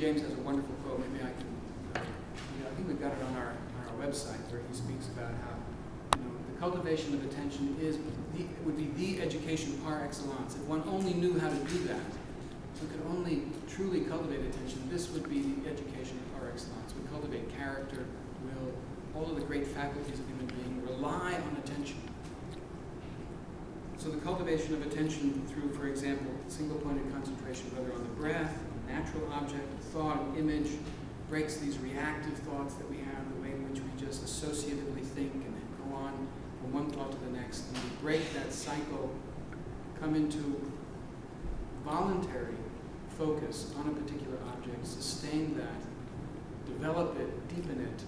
James has a wonderful quote. Maybe I can, I think we've got it on our website, where he speaks about how, the cultivation of attention would be the education par excellence. If one only knew how to do that, if we could only truly cultivate attention, this would be the education par excellence. We cultivate character, will, all of the great faculties of human being rely on attention. So the cultivation of attention through, for example, single-pointed concentration, whether on the breath, on a natural object, thought, image, breaks these reactive thoughts that we have, the way in which we just associatively think and go on from one thought to the next, and we break that cycle, come into voluntary focus on a particular object, sustain that, develop it, deepen it,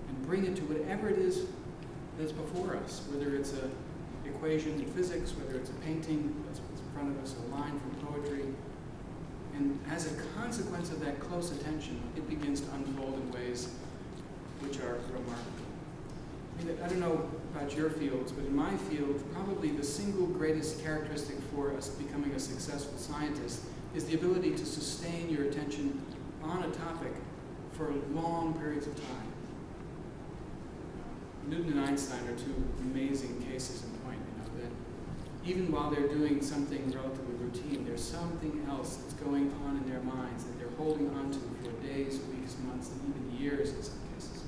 and bring it to whatever it is that's before us, whether it's an equation in physics, whether it's a painting that's in front of us, a line from poetry. And as a consequence of that close attention, it begins to unfold in ways which are remarkable. I don't know about your fields, but in my field, probably the single greatest characteristic for us becoming a successful scientist is the ability to sustain your attention on a topic for long periods of time. Newton and Einstein are two amazing cases in point, that even while they're doing something relatively routine, there's something else that's going on in their minds that they're holding on to for days, weeks, months, and even years in some cases.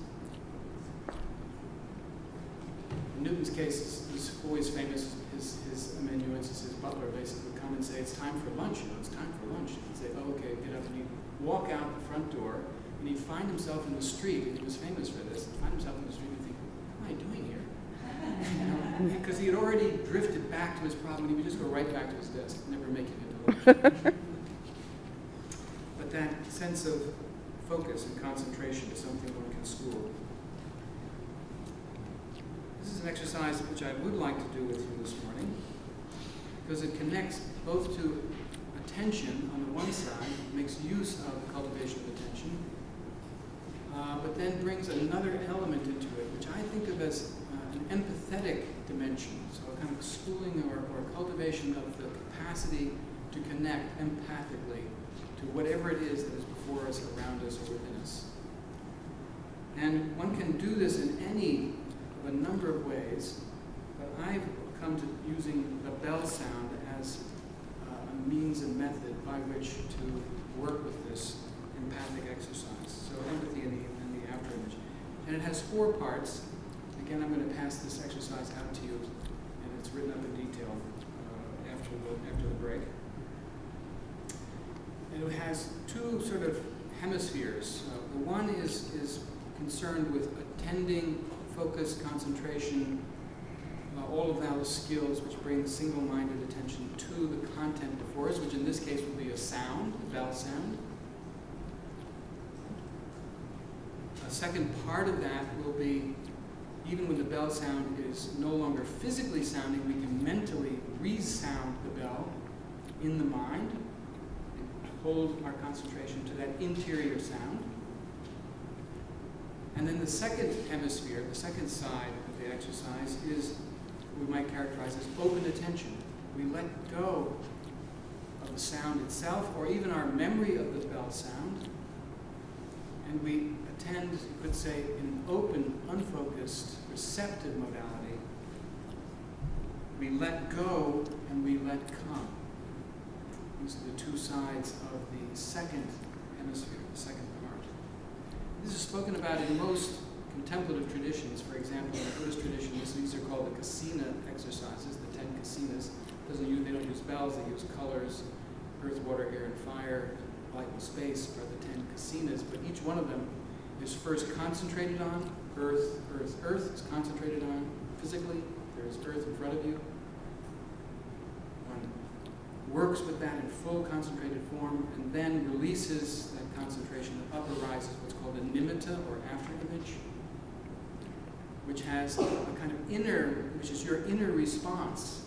In Newton's case, he's always famous, his amanuensis, his butler, basically would come and say, it's time for lunch, it's time for lunch. And he'd say, oh, okay, get up, and he'd walk out the front door, and he'd find himself in the street, and he was famous for this, he'd find himself in the street and think, what am I doing here? Because he had already drifted back to his problem, and he would just go right back to his desk, never making it to lunch. But that sense of focus and concentration is something one can school. This is an exercise which I would like to do with you this morning, because it connects both to attention on the one side, makes use of the cultivation of attention, but then brings another element into it, which I think of as an empathetic dimension, so a kind of schooling or cultivation of the capacity to connect empathically to whatever it is that is before us, around us, or within us. And one can do this in any of a number of ways, but I've come to using the bell sound as a means and method by which to work with this empathic exercise. So empathy in the after image. And it has 4 parts. Again, I'm going to pass this exercise out to you, and it's written up in detail after the break. And it has 2 sort of hemispheres. The one is concerned with attending, focus, concentration, all of those skills which bring single-minded attention to the content before us, which in this case will be a sound, a bell sound. A second part of that will be, even when the bell sound is no longer physically sounding, we can mentally resound the bell in the mind and hold our concentration to that interior sound. And then the second hemisphere, the second side of the exercise is we might characterize as open attention. We let go of the sound itself, or even our memory of the bell sound, and we attend, you could say, in an open, unfocused, receptive modality. We let go and we let come. These are the 2 sides of the second hemisphere, the second part. This is spoken about in most contemplative traditions. For example, in the Buddhist tradition, these are called the kasina exercises, the 10 kasinas. They don't use bells, they use colors, earth, water, air, and fire. Light and space are the 10 kasinas, but each one of them is first concentrated on earth, earth, earth is concentrated on physically. There is earth in front of you. One works with that in full concentrated form and then releases that concentration, and up arises what's called a nimitta, or after image, which has a kind of which is your inner response.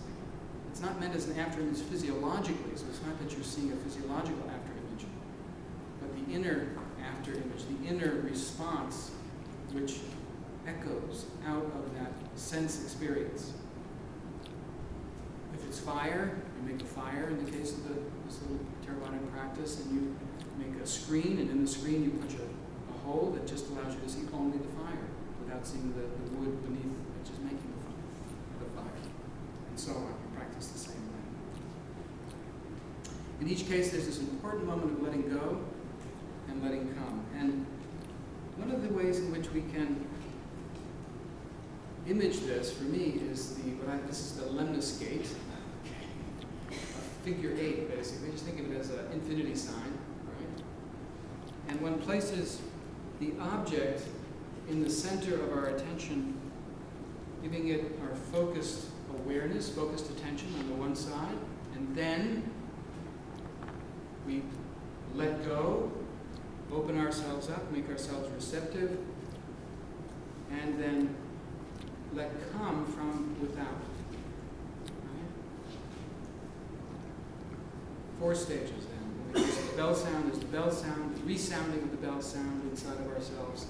It's not meant as an after image physiologically, so it's not that you're seeing a physiological after image, but the inner after image, the inner response, which echoes out of that sense experience. fire. You make a fire in the case of this little Theravada practice, and you make a screen, and in the screen you punch a hole that just allows you to see only the fire without seeing the wood beneath which is making the fire. And so on. You practice the same way. In each case, there's this important moment of letting go and letting come. And one of the ways in which we can image this, for me, is this is the lemniscate, a figure 8, basically. Just think of it as an infinity sign, right? And one places the object in the center of our attention, giving it our focused awareness, focused attention on the one side, and then we let go, open ourselves up, make ourselves receptive, and then let come from without. Right? 4 stages then. In the case of the bell sound, there's the bell sound, the resounding of the bell sound inside of ourselves.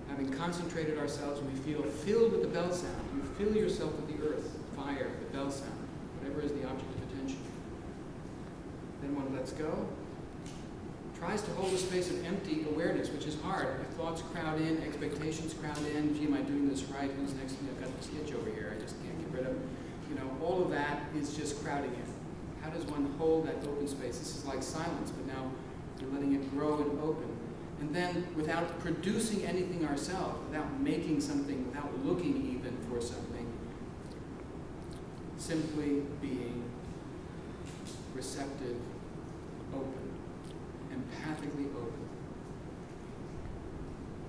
Having concentrated ourselves, we feel filled with the bell sound. You fill yourself with the earth, fire, the bell sound, whatever is the object of attention. Then one lets go, tries to hold a space of empty awareness, which is hard. If thoughts crowd in, expectations crowd in, gee, am I doing this right? Who's next to me? I've got this itch over here. I just can't get rid of it. All of that is just crowding in. How does one hold that open space? This is like silence, but now you're letting it grow and open. And then, without producing anything ourselves, without making something, without looking even for something, simply being receptive, open, empathically open.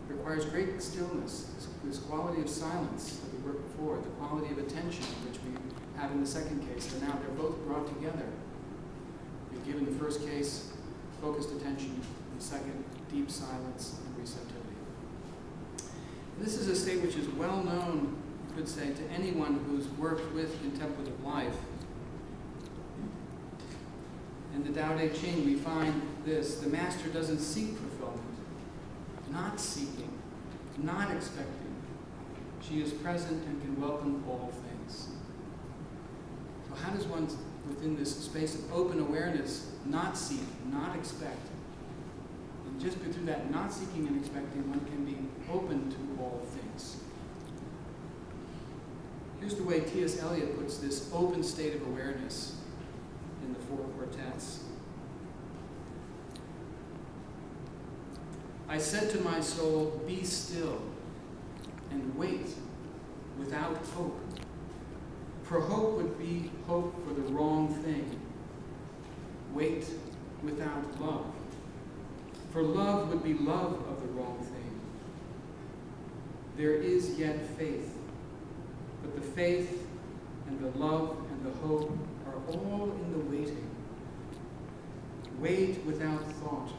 It requires great stillness, this quality of silence that we worked before, the quality of attention, which we have in the second case, and now they're both brought together. We've given the first case focused attention, in the second, deep silence and receptivity. This is a state which is well known, you could say, to anyone who's worked with contemplative life. In the Tao Te Ching, we find this: the master doesn't seek fulfillment, not seeking, not expecting. She is present and can welcome all things. So how does one, within this space of open awareness, not seek, not expect? And just through that not seeking and expecting, one can be open to all things. Here's the way T.S. Eliot puts this open state of awareness in the 4 quartets. I said to my soul, be still and wait without hope. For hope would be hope for the wrong thing. Wait without love. For love would be love of the wrong thing. There is yet faith, but the faith and the love and the hope are all in the waiting. Wait without thought,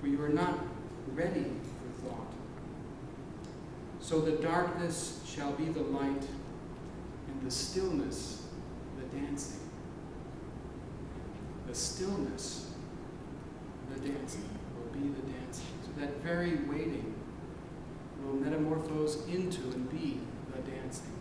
for you are not ready for thought. So the darkness shall be the light, and the stillness the dancing. The stillness, the dancing, will be the dancing. So that very waiting will metamorphose into and be the dancing.